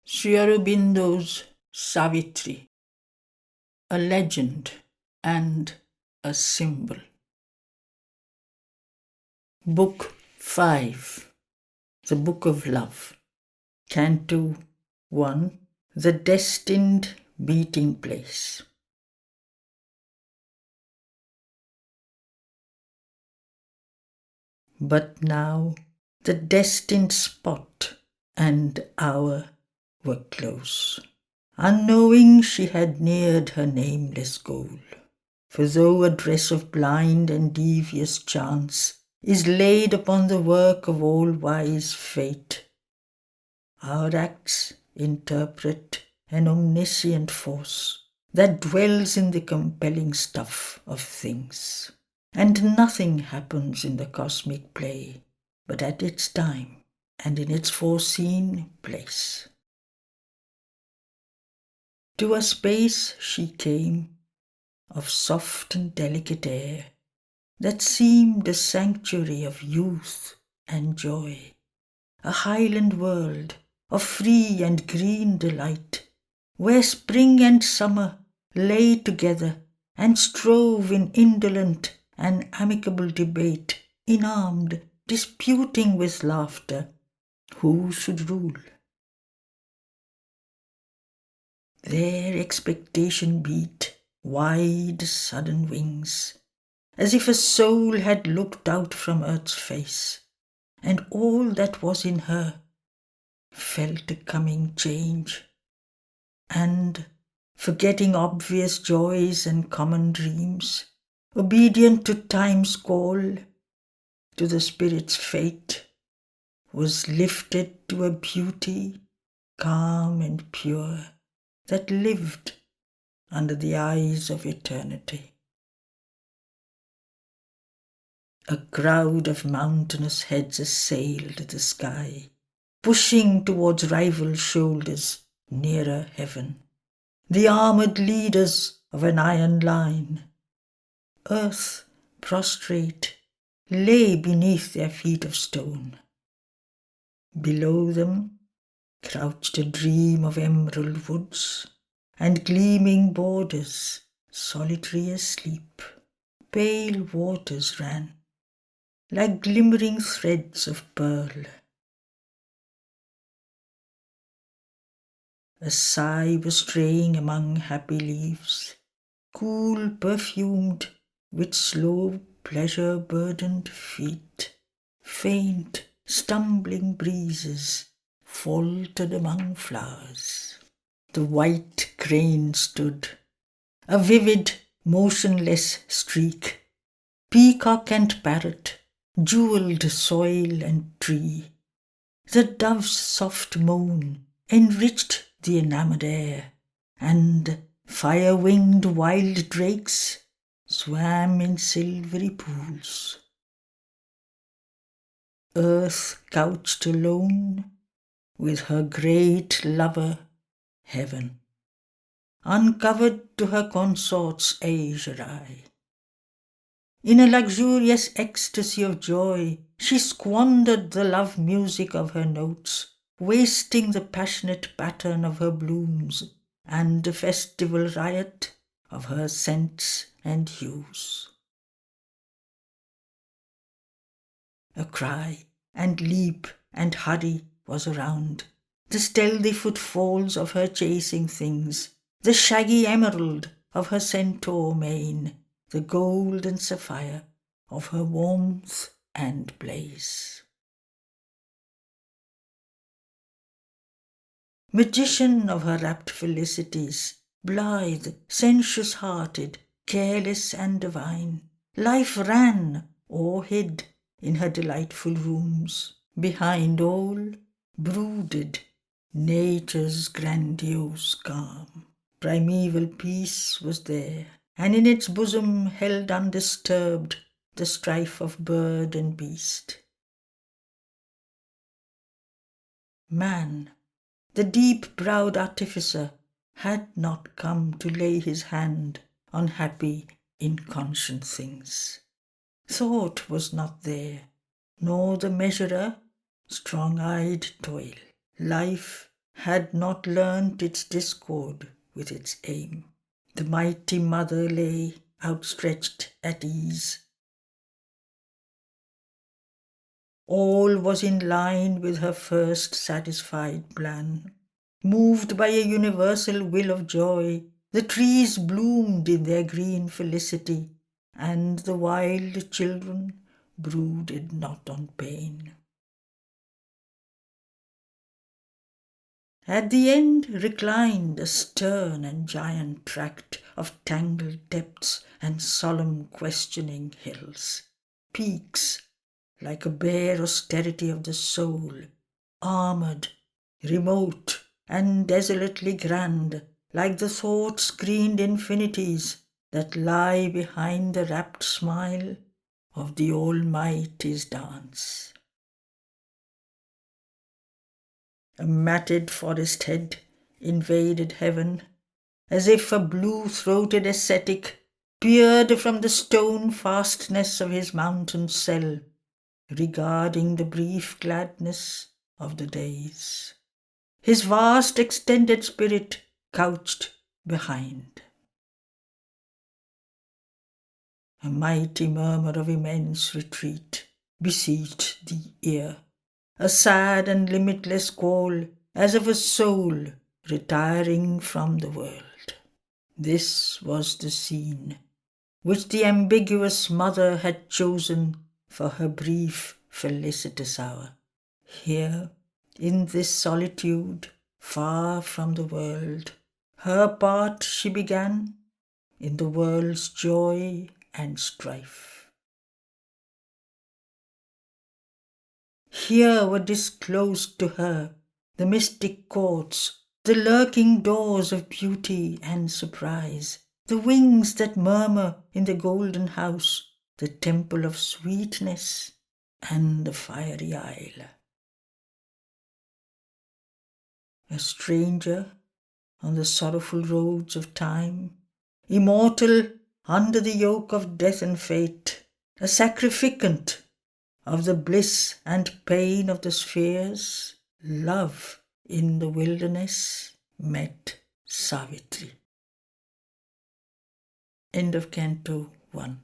Sri Aurobindo's Savitri, a legend and a symbol. Book 5, The Book of Love, Canto 1, The Destined Meeting Place. But now the destined spot and hour were close. Unknowing she had neared her nameless goal. For though a dress of blind and devious chance is laid upon the work of all-wise fate, our acts interpret an omniscient force that dwells in the compelling stuff of things. And nothing happens in the cosmic play but at its time and in its foreseen place. To a space she came of soft and delicate air that seemed a sanctuary of youth and joy, a highland world of free and green delight, where spring and summer lay together and strove in indolent and amicable debate, enarmed, disputing with laughter, who should rule. There expectation beat wide sudden wings, as if a soul had looked out from earth's face, and all that was in her felt a coming change, and, forgetting obvious joys and common dreams, obedient to time's call, to the spirit's fate, was lifted to a beauty calm and pure that lived under the eyes of eternity. A crowd of mountainous heads assailed the sky, pushing towards rival shoulders nearer heaven, the armoured leaders of an iron line. Earth, prostrate, lay beneath their feet of stone. Below them crouched a dream of emerald woods and gleaming borders, solitary asleep. Pale waters ran, like glimmering threads of pearl. A sigh was straying among happy leaves, cool, perfumed, with slow, pleasure-burdened feet. Faint, stumbling breezes faltered among flowers. The white crane stood, a vivid, motionless streak. Peacock and parrot, jewelled soil and tree. The dove's soft moan enriched the enamoured air, and fire-winged wild drakes swam in silvery pools. Earth couched alone with her great lover, heaven, uncovered to her consort's azure eye. In a luxurious ecstasy of joy, she squandered the love music of her notes, wasting the passionate pattern of her blooms and the festival riot of her scents and hues. A cry and leap and hurry was around, the stealthy footfalls of her chasing things, the shaggy emerald of her centaur mane, the gold and sapphire of her warmth and blaze. Magician of her rapt felicities, blithe, sensuous-hearted, careless and divine, life ran or hid in her delightful rooms. Behind all brooded nature's grandiose calm. Primeval peace was there, and in its bosom held undisturbed the strife of bird and beast. Man, the deep-browed artificer, had not come to lay his hand on happy, inconscient things. Thought was not there, nor the measurer, strong-eyed toil. Life had not learnt its discord with its aim. The mighty mother lay outstretched at ease. All was in line with her first satisfied plan. Moved by a universal will of joy, the trees bloomed in their green felicity, and the wild children brooded not on pain. At the end reclined a stern and giant tract of tangled depths and solemn questioning hills, peaks like a bare austerity of the soul, armoured, remote, and desolately grand, like the thought-screened infinities that lie behind the rapt smile of the Almighty's dance. A matted forest head invaded heaven, as if a blue-throated ascetic peered from the stone fastness of his mountain cell, regarding the brief gladness of the days. His vast extended spirit couched behind. A mighty murmur of immense retreat besieged the ear, a sad and limitless call as of a soul retiring from the world. This was the scene which the ambiguous mother had chosen for her brief felicitous hour. Here, in this solitude, far from the world, her part she began in the world's joy and strife. Here were disclosed to her the mystic courts, the lurking doors of beauty and surprise, the wings that murmur in the golden house, the temple of sweetness and the fiery isle. A stranger on the sorrowful roads of time, immortal under the yoke of death and fate, a sacrificant of the bliss and pain of the spheres, love in the wilderness met Savitri. End of Canto 1.